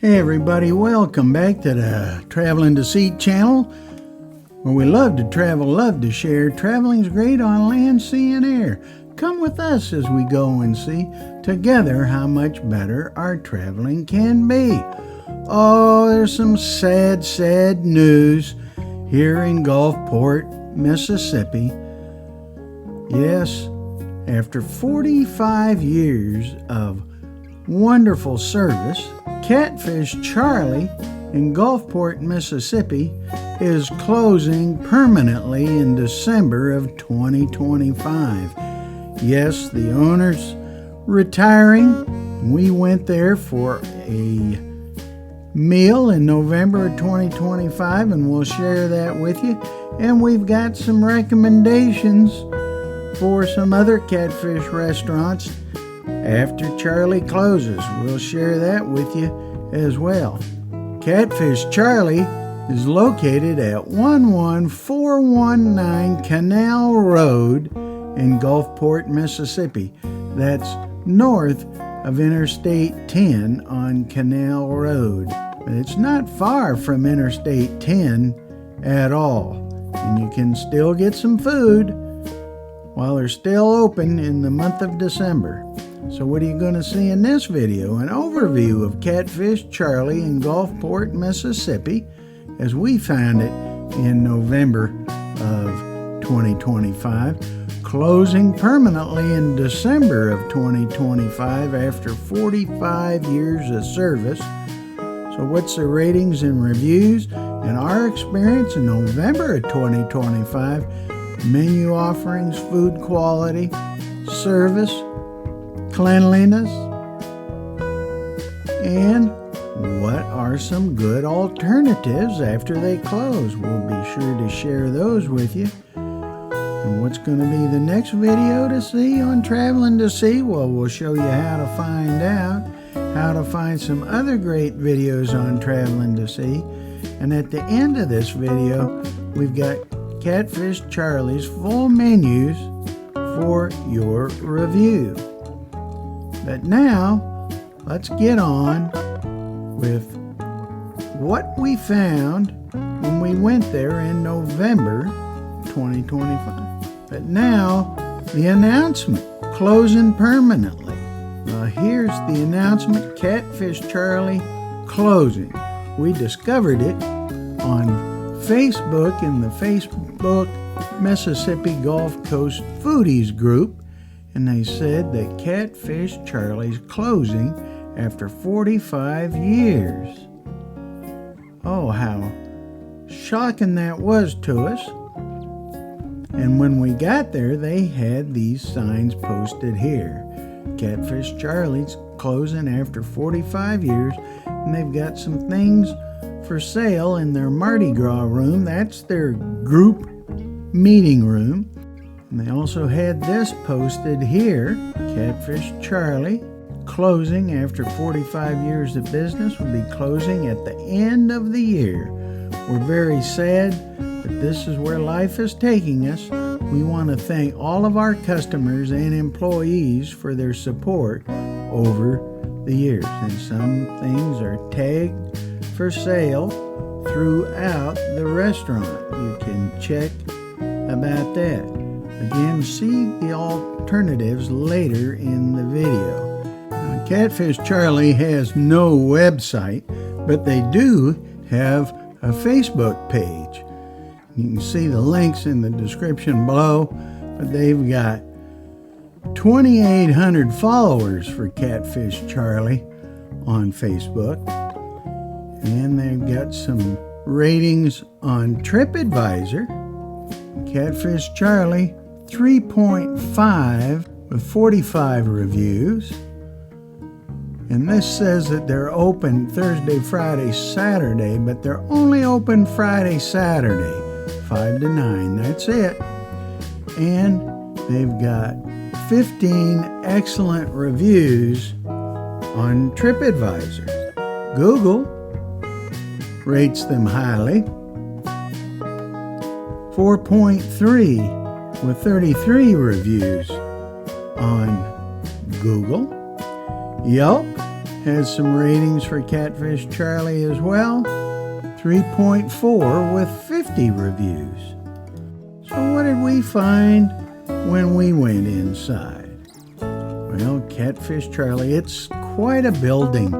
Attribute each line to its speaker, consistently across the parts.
Speaker 1: Hey everybody, welcome back to the Traveling to See channel, where we love to travel, love to share. Traveling's great on land, sea, and air. Come with us as we go and see together how much better our traveling can be. Oh, there's some sad news here in Gulfport, Mississippi. Yes, after 45 years of wonderful service, Catfish Charlie in Gulfport, Mississippi is closing permanently in December of 2025. Yes, the owner's retiring. We went there for a meal in November of 2025, and we'll share that with you. And we've got some recommendations for some other Catfish restaurants after Charlie closes. We'll share that with you as well. Catfish Charlie is located at 11419 Canal Road in Gulfport, Mississippi. That's north of Interstate 10 on Canal Road. But it's not far from Interstate 10 at all. And you can still get some food while they're still open in the month of December. So what are you going to see in this video? An overview of Catfish Charlie in Gulfport, Mississippi, as we found it in November of 2025, closing permanently in December of 2025 after 45 years of service. So what's the ratings and reviews? In our experience in November of 2025, menu offerings, food quality, service, cleanliness, and what are some good alternatives after they close. We'll be sure to share those with you. And what's going to be the next video to see on Traveling to See? Well, we'll show you how to find out, how to find some other great videos on Traveling to See. And at the end of this video, we've got Catfish Charlie's full menus for your review. But now, let's get on with what we found when we went there in November 2025. But now, the announcement, closing permanently. Here's the announcement, Catfish Charlie closing. We discovered it on Facebook in the Facebook Mississippi Gulf Coast Foodies group. And they said that Catfish Charlie's closing after 45 years. Oh, how shocking that was to us. And when we got there, they had these signs posted here. Catfish Charlie's closing after 45 years, and they've got some things for sale in their Mardi Gras room. That's their group meeting room. And they also had this posted here, Catfish Charlie, closing after 45 years of business, will be closing at the end of the year. We're very sad, but this is where life is taking us. We want to thank all of our customers and employees for their support over the years. And some things are tagged for sale throughout the restaurant. You can check about that. Again, see the alternatives later in the video. Now, Catfish Charlie has no website, but they do have a Facebook page. You can see the links in the description below, but they've got 2,800 followers for Catfish Charlie on Facebook. And they've got some ratings on TripAdvisor. Catfish Charlie 3.5 with 45 reviews. And this says that they're open Thursday, Friday, Saturday, but they're only open Friday, Saturday, 5 to 9. That's it. And they've got 15 excellent reviews on TripAdvisor. Google rates them highly. 4.3 with 33 reviews on Google. Yelp has some ratings for Catfish Charlie as well. 3.4 with 50 reviews. So what did we find when we went inside? Well, Catfish Charlie, it's quite a building.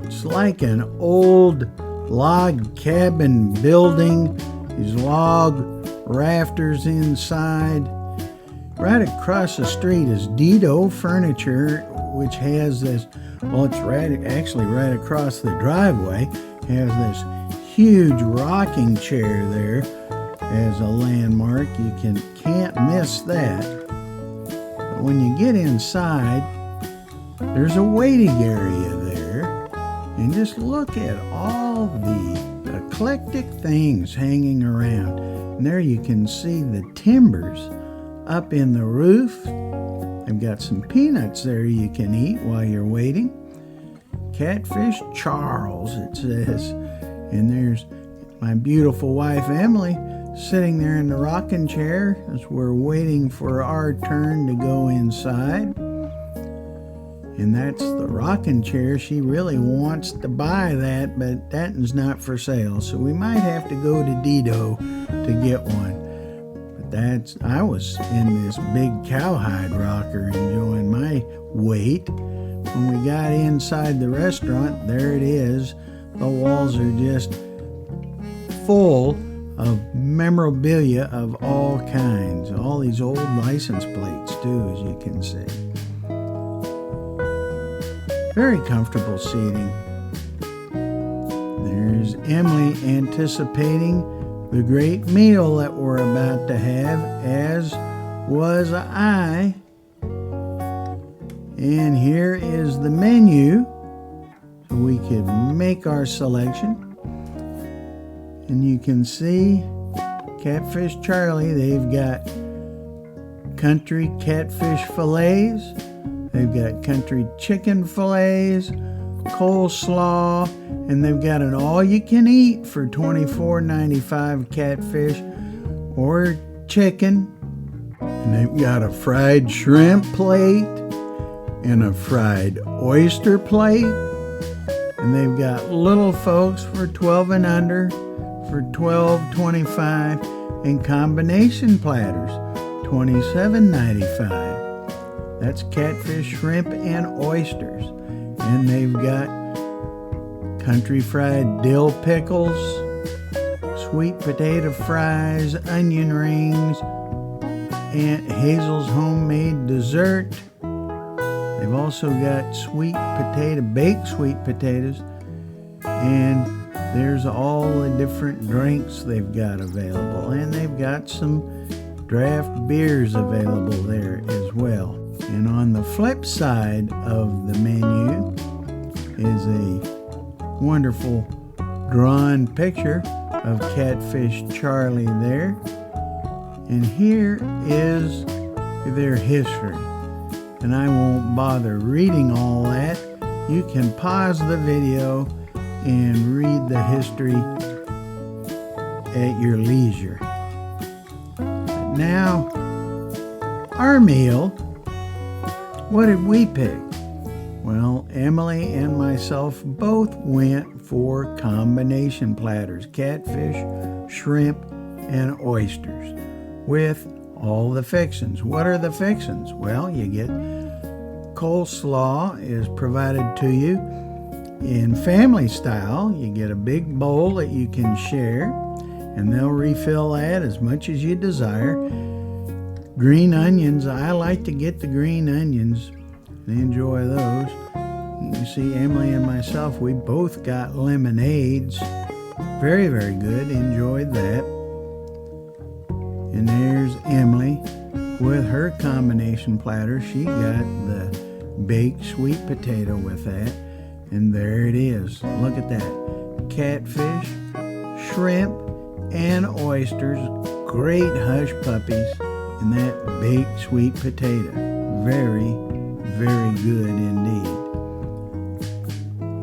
Speaker 1: It's like an old log cabin building. These log rafters inside. Right across the street is Dido Furniture, which has this, well, it's actually right across the driveway, has this huge rocking chair there as a landmark. You can't miss that. But when you get inside, there's a waiting area there, and just look at all the eclectic things hanging around. And there you can see the timbers up in the roof. I've got some peanuts there you can eat while you're waiting. Catfish Charles, it says. And there's my beautiful wife Emily sitting there in the rocking chair as we're waiting for our turn to go inside. And that's the rocking chair. She really wants to buy that, but that is not for sale. So we might have to go to Dido to get one. I was in this big cowhide rocker enjoying my wait. When we got inside the restaurant, there it is. The walls are just full of memorabilia of all kinds. All these old license plates too, as you can see. Very comfortable seating. There's Emily anticipating the great meal that we're about to have, as was I. And here is the menu, so we could make our selection. And you can see Catfish Charlie, they've got country catfish fillets, they've got country chicken fillets, coleslaw, and they've got an all-you-can-eat for $24.95 catfish or chicken. And they've got a fried shrimp plate and a fried oyster plate. And they've got little folks for 12 and under for $12.25, and combination platters, $27.95. That's catfish, shrimp, and oysters. And they've got country fried dill pickles, sweet potato fries, onion rings, Aunt Hazel's homemade dessert. They've also got baked sweet potatoes, and there's all the different drinks they've got available. And they've got some draft beers available there as well. And on the flip side of the menu is a wonderful drawn picture of Catfish Charlie there. And here is their history. And I won't bother reading all that. You can pause the video and read the history at your leisure. But now, our meal. What did we pick? Well, Emily and myself both went for combination platters, catfish, shrimp, and oysters, with all the fixings. What are the fixings? Well, you get coleslaw is provided to you in family style. You get a big bowl that you can share, and they'll refill that as much as you desire. Green onions, I like to get the green onions and enjoy those. You see, Emily and myself, we both got lemonades. Very, very good. Enjoyed that. And there's Emily with her combination platter. She got the baked sweet potato with that. And there it is. Look at that. Catfish, shrimp, and oysters. Great hush puppies. And that baked sweet potato. Very, very good indeed.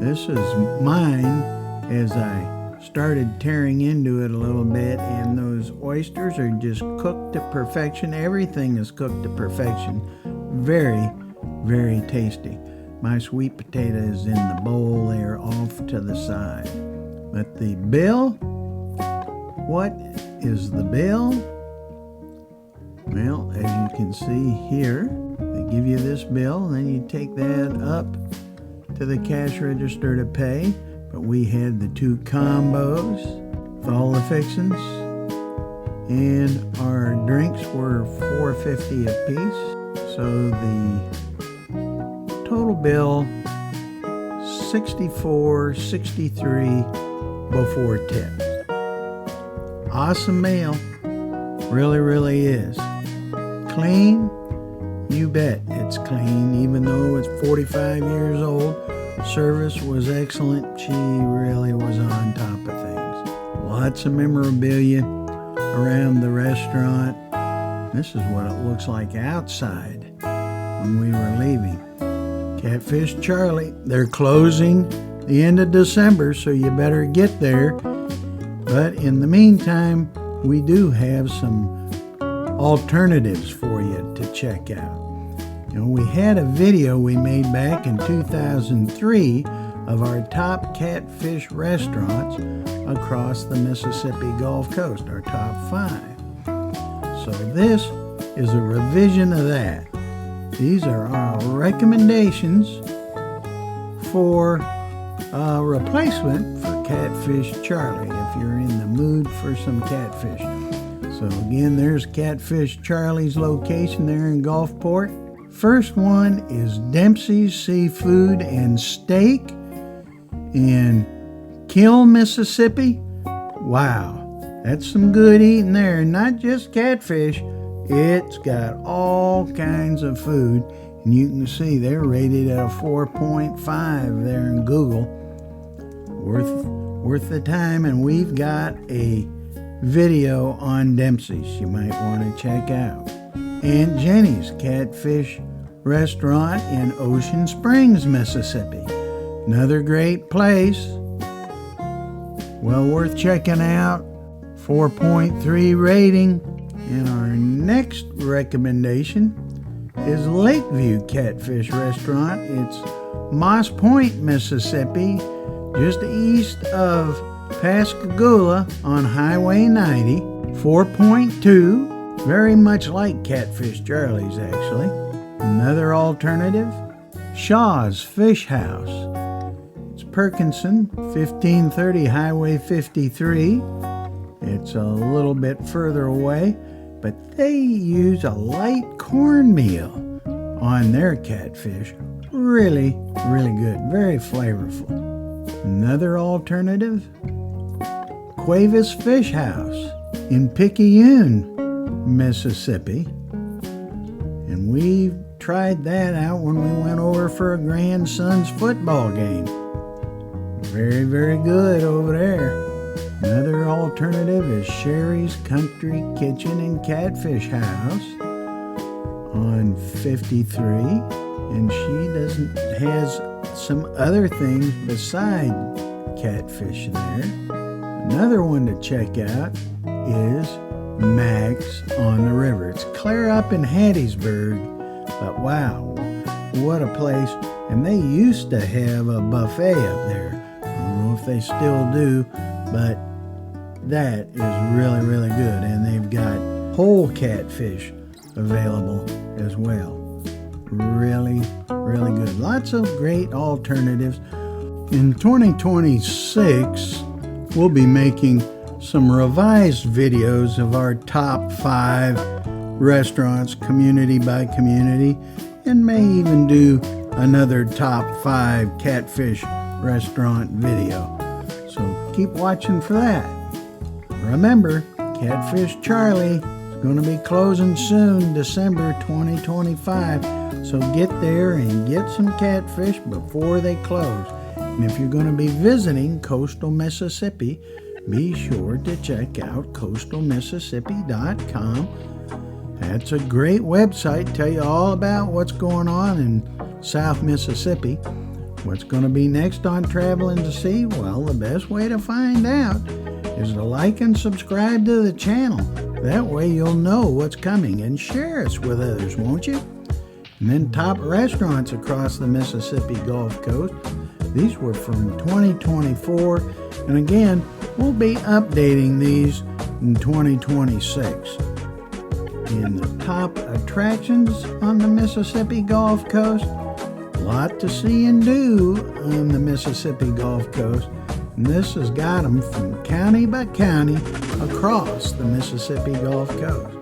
Speaker 1: This is mine as I started tearing into it a little bit, and those oysters are just cooked to perfection. Everything is cooked to perfection. Very, very tasty. My sweet potato is in the bowl there off to the side. But the bill, what is the bill? Well, as you can see here, they give you this bill, and then you take that up to the cash register to pay. But we had the 2 combos with all the fixings, and our drinks were $4.50 a piece. So the total bill $64.63 before tips. Awesome meal, really is. Clean, you bet it's clean, even though it's 45 years old. Service was excellent. She really was on top of things. Lots of memorabilia around the restaurant. This is what it looks like outside when we were leaving. Catfish Charlie, they're closing the end of December, so you better get there. But in the meantime, we do have some alternatives for you to check out. You know, we had a video we made back in 2003 of our top catfish restaurants across the Mississippi Gulf Coast, our top 5. So this is a revision of that. These are our recommendations for a replacement for Catfish Charlie if you're in the mood for some catfish. So again, there's Catfish Charlie's location there in Gulfport. First one is Dempsey's Seafood and Steak in Kiln, Mississippi. Wow, that's some good eating there. Not just catfish, it's got all kinds of food. And you can see they're rated at a 4.5 there in Google. Worth the time, and we've got a video on Dempsey's you might want to check out. Aunt Jenny's Catfish Restaurant in Ocean Springs, Mississippi. Another great place. Well worth checking out. 4.3 rating. And our next recommendation is Lakeview Catfish Restaurant. It's Moss Point, Mississippi, just east of Pascagoula on Highway 90. 4.2. Very much like Catfish Charlie's, actually. Another alternative, Shaw's Fish House. It's Perkinson, 1530 Highway 53. It's a little bit further away, but they use a light cornmeal on their catfish. Really good, very flavorful. Another alternative, Cuevas Fish House in Picayune, Mississippi. And we tried that out when we went over for a grandson's football game. Very good over there. Another alternative is Sherry's Country Kitchen and Catfish House on 53. And she has some other things beside catfish there. Another one to check out is Max on the River. It's clear up in Hattiesburg, but wow, what a place. And they used to have a buffet up there. I don't know if they still do, but that is really good. And they've got whole catfish available as well. Really good. Lots of great alternatives. In 2026, we'll be making some revised videos of our top 5 restaurants, community by community, and may even do another top 5 catfish restaurant video. So keep watching for that. Remember, Catfish Charlie is going to be closing soon, December 2025. So get there and get some catfish before they close. And if you're going to be visiting coastal Mississippi, be sure to check out coastalmississippi.com. That's a great website. Tell you all about what's going on in South Mississippi. What's going to be next on Traveling to Sea? Well, the best way to find out is to like and subscribe to the channel. That way you'll know what's coming, and share us with others, won't you? And then top restaurants across the Mississippi Gulf Coast. These were from 2024. And again, we'll be updating these in 2026. In the top attractions on the Mississippi Gulf Coast, a lot to see and do on the Mississippi Gulf Coast. And this has got them from county by county across the Mississippi Gulf Coast.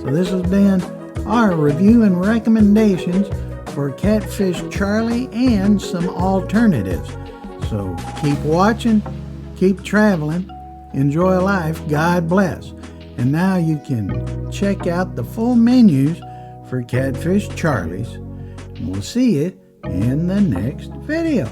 Speaker 1: So this has been our review and recommendations for Catfish Charlie and some alternatives. So keep watching, keep traveling, enjoy life, God bless. And now you can check out the full menus for Catfish Charlie's. And we'll see you in the next video.